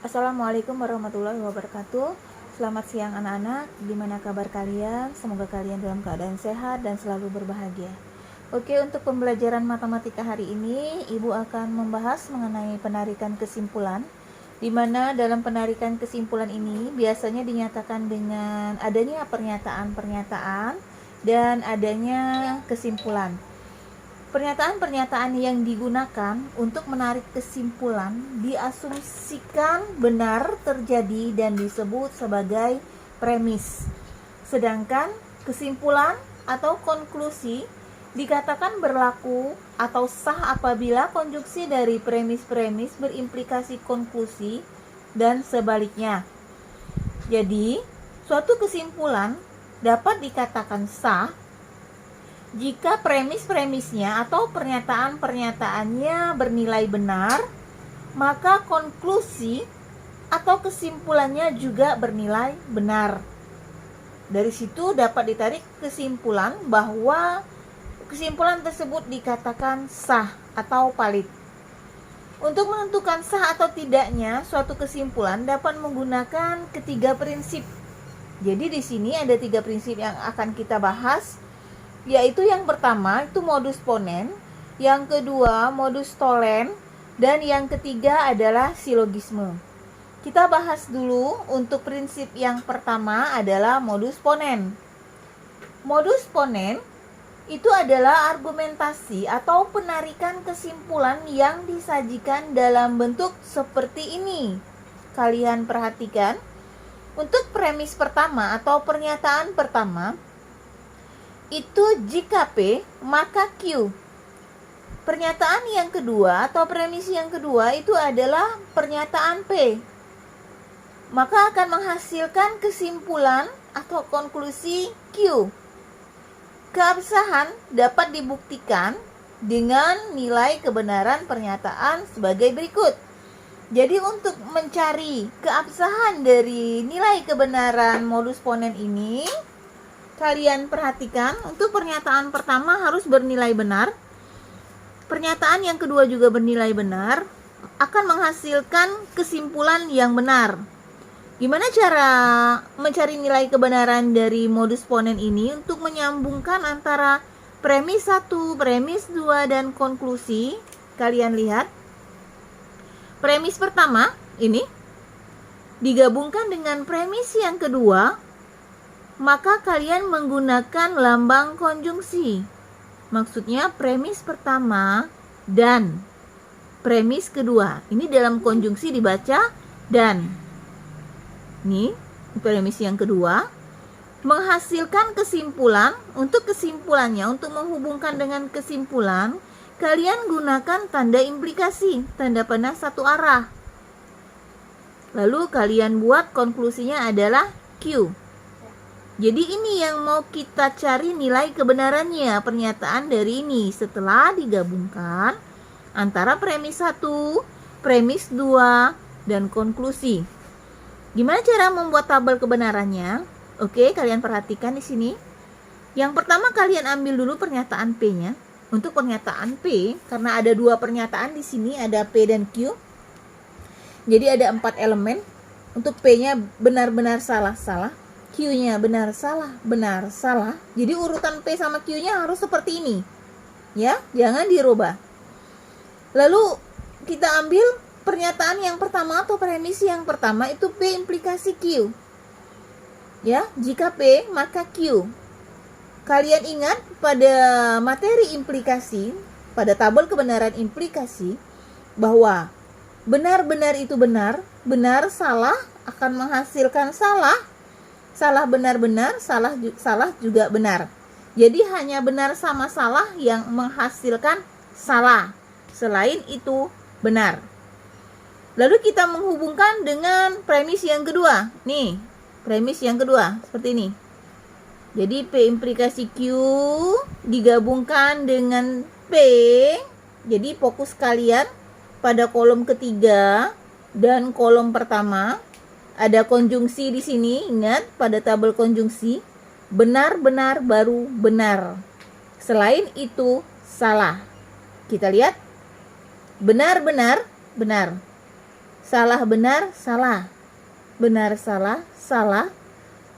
Assalamualaikum warahmatullahi wabarakatuh. Selamat siang anak-anak, gimana kabar kalian? Semoga kalian dalam keadaan sehat dan selalu berbahagia. Oke, untuk pembelajaran matematika hari ini, Ibu akan membahas mengenai penarikan kesimpulan, di mana dalam penarikan kesimpulan ini biasanya dinyatakan dengan adanya pernyataan-pernyataan dan adanya kesimpulan. Pernyataan-pernyataan yang digunakan untuk menarik kesimpulan diasumsikan benar terjadi dan disebut sebagai premis. Sedangkan kesimpulan atau konklusi dikatakan berlaku atau sah apabila konjungsi dari premis-premis berimplikasi konklusi dan sebaliknya. Jadi, suatu kesimpulan dapat dikatakan sah jika premis-premisnya atau pernyataan-pernyataannya bernilai benar, maka konklusi atau kesimpulannya juga bernilai benar. Dari situ dapat ditarik kesimpulan bahwa kesimpulan tersebut dikatakan sah atau valid. Untuk menentukan sah atau tidaknya suatu kesimpulan dapat menggunakan ketiga prinsip. Jadi di sini ada 3 prinsip yang akan kita bahas, yaitu yang pertama itu modus ponens, yang kedua modus tollens, dan yang ketiga adalah silogisme. Kita bahas dulu untuk prinsip yang pertama adalah modus ponens. Modus ponens itu adalah argumentasi atau penarikan kesimpulan yang disajikan dalam bentuk seperti ini. Kalian perhatikan, untuk premis pertama atau pernyataan pertama, itu jika P, maka Q. Pernyataan yang kedua atau premis yang kedua itu adalah pernyataan P, maka akan menghasilkan kesimpulan atau konklusi Q. Keabsahan dapat dibuktikan dengan nilai kebenaran pernyataan sebagai berikut. Jadi untuk mencari keabsahan dari nilai kebenaran modus ponens ini, kalian perhatikan, untuk pernyataan pertama harus bernilai benar. Pernyataan yang kedua juga bernilai benar, akan menghasilkan kesimpulan yang benar. Gimana cara mencari nilai kebenaran dari modus ponens ini untuk menyambungkan antara premis 1, premis 2, dan konklusi? Kalian lihat, premis pertama ini digabungkan dengan premis yang kedua, maka kalian menggunakan lambang konjungsi. Maksudnya premis pertama dan premis kedua. Ini dalam konjungsi dibaca dan. Ini premis yang kedua menghasilkan kesimpulan. Untuk kesimpulannya, untuk menghubungkan dengan kesimpulan, kalian gunakan tanda implikasi, tanda panah satu arah. Lalu kalian buat konklusinya adalah Q. Jadi ini yang mau kita cari nilai kebenarannya, pernyataan dari ini setelah digabungkan antara premis 1, premis 2, dan konklusi. Gimana cara membuat tabel kebenarannya? Oke, kalian perhatikan di sini. Yang pertama kalian ambil dulu pernyataan P-nya. Untuk pernyataan P, karena ada 2 pernyataan di sini, ada P dan Q. Jadi ada 4 elemen. Untuk P-nya benar-benar salah-salah. Q-nya benar salah. Jadi urutan P sama Q-nya harus seperti ini. Ya, jangan dirubah. Lalu kita ambil pernyataan yang pertama atau premis yang pertama itu P implikasi Q. Ya, jika P maka Q. Kalian ingat pada materi implikasi, pada tabel kebenaran implikasi, bahwa benar-benar itu benar, benar salah akan menghasilkan salah. Salah benar-benar, salah juga benar. Jadi hanya benar sama salah yang menghasilkan salah. Selain itu benar. Lalu kita menghubungkan dengan premis yang kedua. Nih, premis yang kedua seperti ini. Jadi P implikasi Q digabungkan dengan P. Jadi fokus kalian pada kolom ketiga dan kolom pertama. Ada konjungsi di sini, ingat pada tabel konjungsi, benar-benar baru benar. Selain itu salah. Kita lihat, benar-benar benar. salah benar salah, benar salah salah,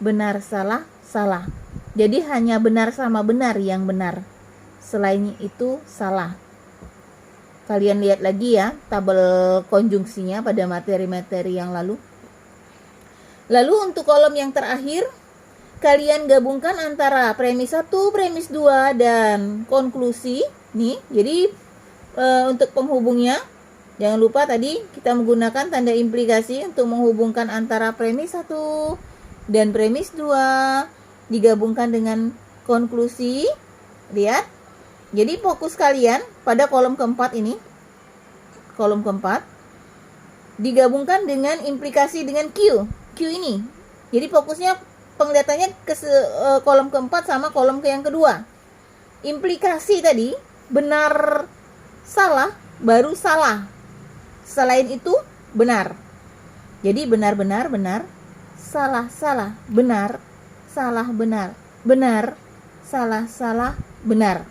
benar salah salah. Jadi hanya benar sama benar yang benar, selain itu salah. Kalian lihat lagi ya tabel konjungsinya pada materi-materi yang lalu. Lalu untuk kolom yang terakhir, kalian gabungkan antara premis 1, premis 2 dan konklusi. Nih, jadi untuk penghubungnya jangan lupa tadi kita menggunakan tanda implikasi untuk menghubungkan antara premis 1 dan premis 2 digabungkan dengan konklusi. Lihat. Jadi fokus kalian pada kolom keempat ini. Kolom keempat digabungkan dengan implikasi dengan Q. Q ini. Jadi fokusnya penglihatannya ke kolom keempat sama kolom yang kedua. Implikasi tadi benar salah baru salah. Selain itu benar. Jadi benar benar benar, salah salah, benar, salah benar, benar, salah salah, benar.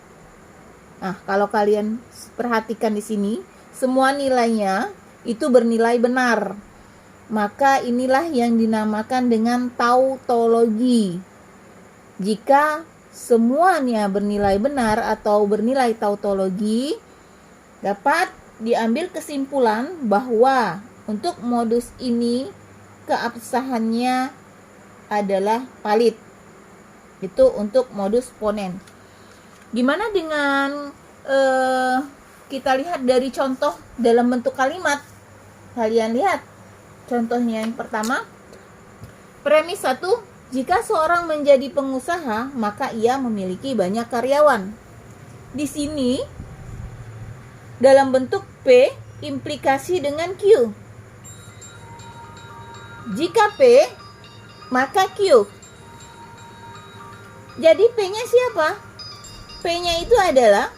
Nah, kalau kalian perhatikan di sini, semua nilainya itu bernilai benar. Maka inilah yang dinamakan dengan tautologi. Jika semuanya bernilai benar atau bernilai tautologi, dapat diambil kesimpulan bahwa untuk modus ini keabsahannya adalah valid. Itu untuk modus ponen. Gimana dengan kita lihat dari contoh dalam bentuk kalimat? Kalian lihat contohnya yang pertama. Premis 1, jika seorang menjadi pengusaha, maka ia memiliki banyak karyawan. Di sini dalam bentuk P implikasi dengan Q. Jika P, maka Q. Jadi P-nya siapa? P-nya itu adalah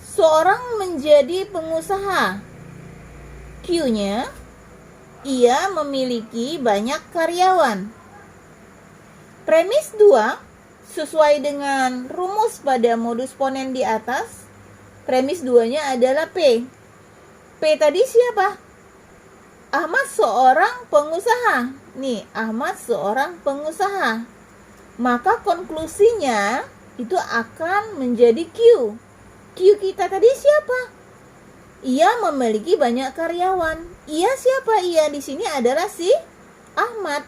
seorang menjadi pengusaha. Q-nya, ia memiliki banyak karyawan. Premis 2, sesuai dengan rumus pada modus ponen di atas, premis 2-nya adalah P. P tadi siapa? Ahmad seorang pengusaha. Nih, Ahmad seorang pengusaha. Maka konklusinya itu akan menjadi Q. Q kita tadi siapa? Ia memiliki banyak karyawan. Ia siapa? Ia di sini adalah si Ahmad.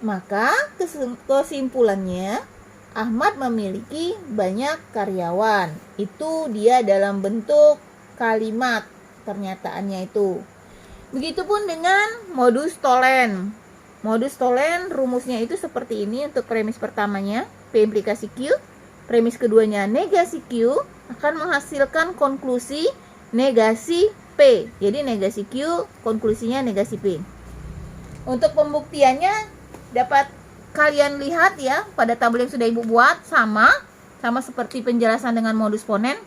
Maka kesimpulannya Ahmad memiliki banyak karyawan. Itu dia dalam bentuk kalimat pernyataannya itu. Begitupun dengan modus tolen. Modus tolen rumusnya itu seperti ini untuk premis pertamanya, P implikasi Q. Premis keduanya negasi Q akan menghasilkan konklusi negasi P. Jadi negasi Q, konklusinya negasi P. Untuk pembuktiannya dapat kalian lihat ya pada tabel yang sudah Ibu buat sama seperti penjelasan dengan modus ponen.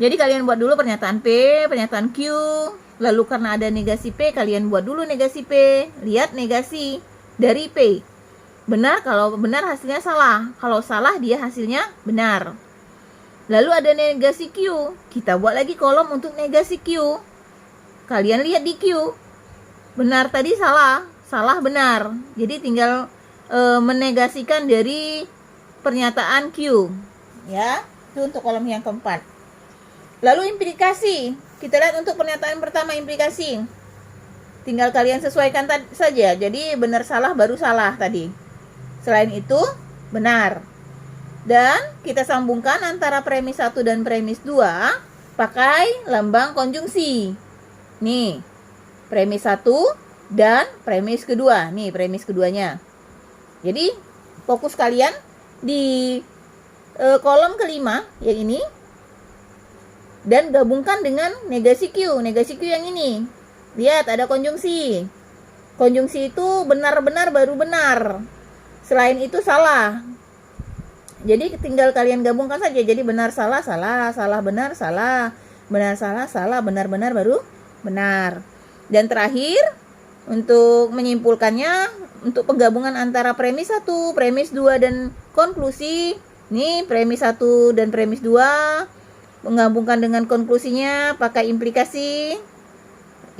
Jadi kalian buat dulu pernyataan P, pernyataan Q, lalu karena ada negasi P kalian buat dulu negasi P. Lihat negasi dari P. Benar, kalau benar hasilnya salah. Kalau salah dia hasilnya benar. Lalu ada negasi Q. Kita buat lagi kolom untuk negasi Q. Kalian lihat di Q. Benar tadi salah, salah benar. Jadi tinggal menegasikan dari pernyataan Q. Ya, itu untuk kolom yang keempat. Lalu implikasi. Kita lihat untuk pernyataan pertama implikasi. Tinggal kalian sesuaikan saja. Jadi benar salah baru salah tadi. Selain itu, benar. Dan kita sambungkan antara premis 1 dan premis 2 pakai lambang konjungsi. Nih, premis 1 dan premis kedua. Nih, premis keduanya. Jadi, fokus kalian di kolom kelima yang ini. Dan gabungkan dengan negasi Q. Negasi Q yang ini. Lihat, ada konjungsi. Konjungsi itu benar-benar baru benar. Selain itu salah. Jadi tinggal kalian gabungkan saja. Jadi benar salah salah, salah benar salah, benar salah salah, benar benar baru benar. Dan terakhir untuk menyimpulkannya, untuk penggabungan antara premis 1, premis 2 dan konklusi. Nih premis 1 dan premis 2 menggabungkan dengan konklusinya pakai implikasi.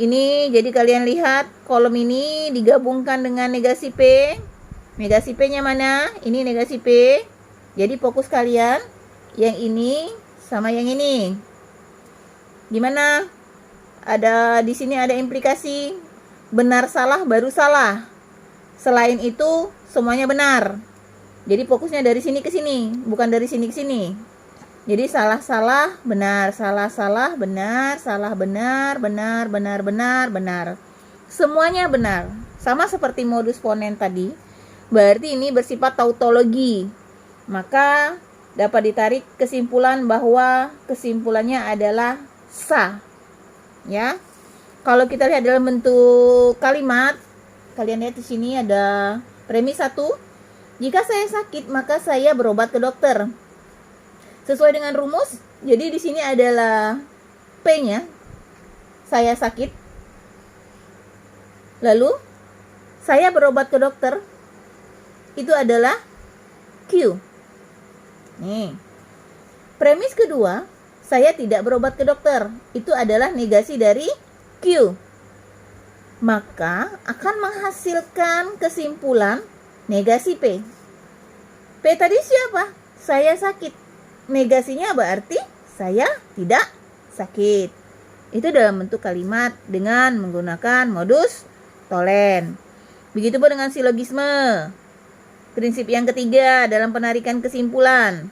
Ini jadi kalian lihat kolom ini digabungkan dengan negasi P. Negasi P-nya mana? Ini negasi P. Jadi fokus kalian yang ini sama yang ini. Gimana? Di sini ada implikasi benar salah baru salah. Selain itu semuanya benar. Jadi fokusnya dari sini ke sini, bukan dari sini ke sini. Jadi salah benar, salah benar, salah benar, benar, benar. Semuanya benar. Sama seperti modus ponen tadi. Berarti ini bersifat tautologi. Maka dapat ditarik kesimpulan bahwa kesimpulannya adalah sah. Ya. Kalau kita lihat dalam bentuk kalimat, kalian lihat di sini ada premis 1. Jika saya sakit, maka saya berobat ke dokter. Sesuai dengan rumus, jadi di sini adalah P-nya, saya sakit. Lalu, saya berobat ke dokter, itu adalah Q. Nih. Premis kedua, saya tidak berobat ke dokter, itu adalah negasi dari Q. Maka akan menghasilkan kesimpulan negasi P. P tadi siapa? Saya sakit. Negasinya berarti saya tidak sakit. Itu dalam bentuk kalimat dengan menggunakan modus tolen. Begitupun dengan silogisme. Prinsip yang ketiga dalam penarikan kesimpulan.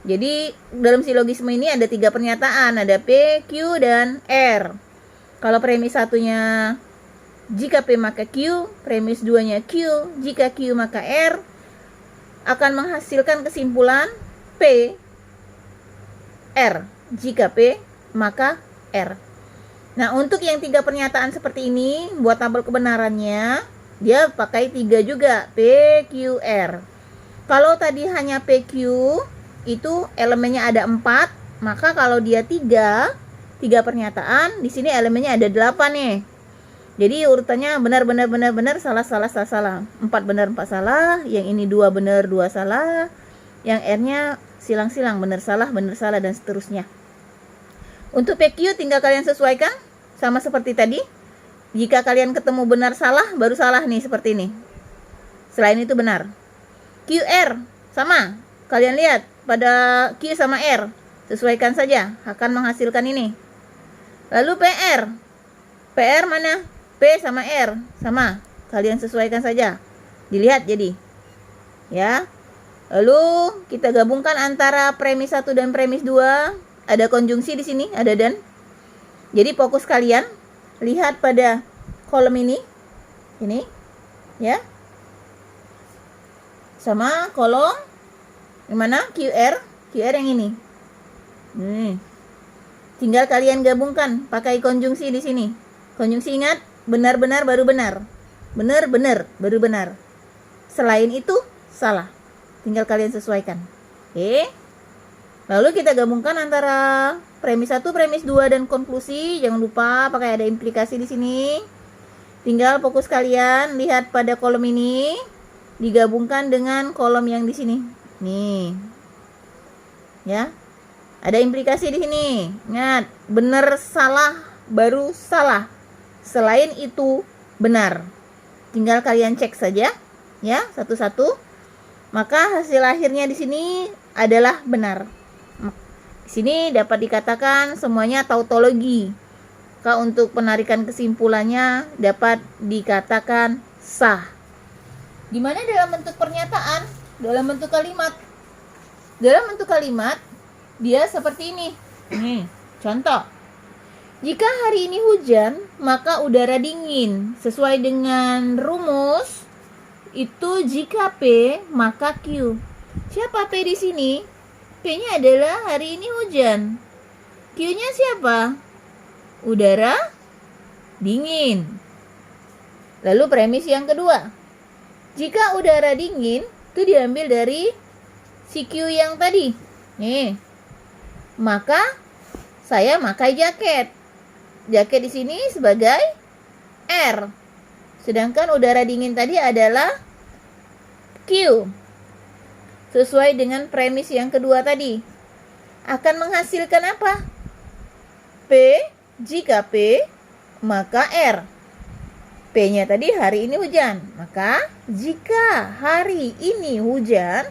Jadi dalam silogisme ini ada 3 pernyataan. Ada P, Q, dan R. Kalau premis satunya jika P maka Q, premis 2-nya Q, jika Q maka R, akan menghasilkan kesimpulan P, R. Jika P, maka R. Nah, untuk yang 3 pernyataan seperti ini, buat tabel kebenarannya, dia pakai 3 juga, P, Q, R. Kalau tadi hanya P, Q, itu elemennya ada 4, maka kalau dia 3 pernyataan, di sini elemennya ada 8 nih. Jadi urutannya benar, salah, 4 benar, 4 salah, yang ini 2 benar, 2 salah, yang R-nya silang-silang, benar, salah, dan seterusnya. Untuk PQ tinggal kalian sesuaikan, sama seperti tadi. Jika kalian ketemu benar, salah, baru salah nih, seperti ini. Selain itu benar. QR, sama. Kalian lihat, pada Q sama R, sesuaikan saja, akan menghasilkan ini. Lalu PR. PR mana? P sama R, sama. Kalian sesuaikan saja. Dilihat jadi. Ya. Lalu kita gabungkan antara premis 1 dan premis 2. Ada konjungsi di sini, ada dan. Jadi fokus kalian lihat pada kolom ini. Ini, ya. Sama kolom yang mana? QR, QR yang ini. Tinggal kalian gabungkan pakai konjungsi di sini. Konjungsi ingat, benar baru benar. Benar baru benar. Selain itu salah. Tinggal kalian sesuaikan. Oke. Lalu kita gabungkan antara premis 1, premis 2 dan konklusi. Jangan lupa pakai ada implikasi di sini. Tinggal fokus kalian lihat pada kolom ini digabungkan dengan kolom yang di sini. Nih. Ya. Ada implikasi di sini. Ingat, benar salah baru salah. Selain itu benar. Tinggal kalian cek saja ya, satu-satu. Maka hasil akhirnya di sini adalah benar. Di sini dapat dikatakan semuanya tautologi. Maka untuk penarikan kesimpulannya dapat dikatakan sah. Gimana dalam bentuk pernyataan? Dalam bentuk kalimat. Dalam bentuk kalimat dia seperti ini. Nih, contoh. Jika hari ini hujan, maka udara dingin. Sesuai dengan rumus itu jika P maka Q. Siapa P di sini? P-nya adalah hari ini hujan. Q-nya siapa? Udara dingin. Lalu premis yang kedua. Jika udara dingin, itu diambil dari si Q yang tadi. Nih. Maka saya pakai jaket. Jaket di sini sebagai R. Sedangkan udara dingin tadi adalah Q. Sesuai dengan premis yang kedua tadi. Akan menghasilkan apa? P, jika P, maka R. P-nya tadi hari ini hujan. Maka jika hari ini hujan,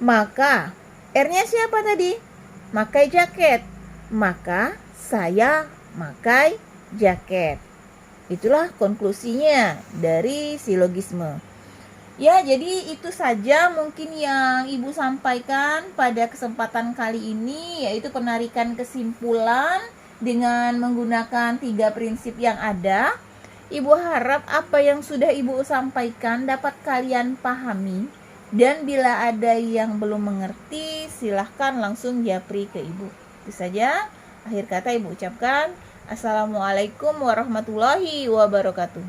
maka R-nya siapa tadi? Makai jaket. Maka saya makai jaket. Itulah konklusinya dari silogisme. Ya, jadi itu saja mungkin yang Ibu sampaikan pada kesempatan kali ini, yaitu penarikan kesimpulan dengan menggunakan 3 prinsip yang ada. Ibu harap apa yang sudah Ibu sampaikan dapat kalian pahami, dan bila ada yang belum mengerti, silahkan langsung japri ke Ibu. Itu saja, akhir kata Ibu ucapkan Assalamualaikum warahmatullahi wabarakatuh.